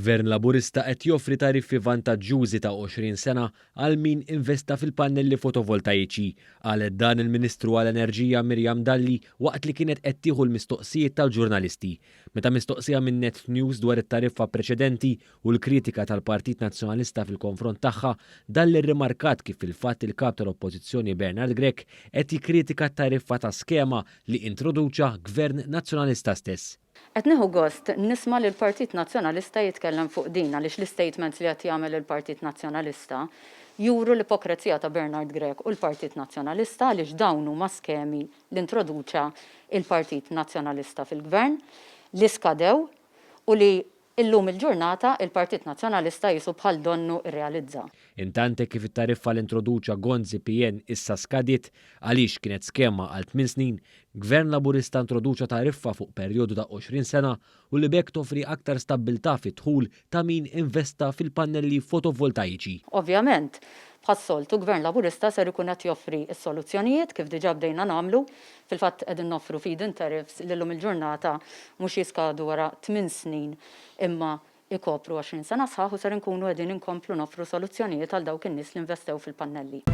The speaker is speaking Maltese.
Il-Gvern Laburista qed joffri tariffi vantaġġjużi ta' 20 sena għal min investa fil-pannelli fotovoltaiċi, qalet dan il-Ministru għall-Enerġija Mirjam Dalli waqt li kienet qed tieħu l-mistoqsijiet tal-ġurnalisti. Meta mistoqsija minn Net News dwar it-tariffa preċedenti u l-kritika tal-Partit Nazzjonalista fil-konfront tagħha, Dalli rrimarkat kif il-fatt il-kap tal-Oppożizzjoni Bernard Grech qed jikkritika t-tariffa ta' skema li introduċa Gvern Nazzjonalista stess. Qed nieħu gost nisma' li l-Partit Nazzjonalista jitkellem fuq din għaliex l-istatements li qed jagħmel il-Partit Nazzjonalista juru l-ipokrezija ta' Bernard Grech u l-Partit Nazzjonalista għaliex dawn huma skemi li introduċa il-Partit Nazzjonalista fil-Gvern li skadew u li illum il-ġurnata il-Partit Nazzjonalista jisu bħal donnu irrealizza. Intante kif it-tariffa l-introduċa Gonzi PN issa skadiet għaliex kienet skema għal 8 snin, Gvern Laburista introduċa tariffa fuq perjodu ta' 20 sena u li bekk toffri aktar stabbiltà fit-dħul ta' min investa fil-pannelli fotovoltaiċi. Ovvjament, bħas-soltu Gvern Laburista ser ikun qed joffri s-soluzzjonijiet kif diġà bdejna nagħmlu, fil-fatt qegħdin noffru feed-in tariffs li llum il-ġurnata mhux jiskadu wara 8 snin imma ikopru 20 sena sħaħ u ser inkunu qegħdin inkomplu noffru soluzzjonijiet għal dawk in-nies li investew fil-pannelli.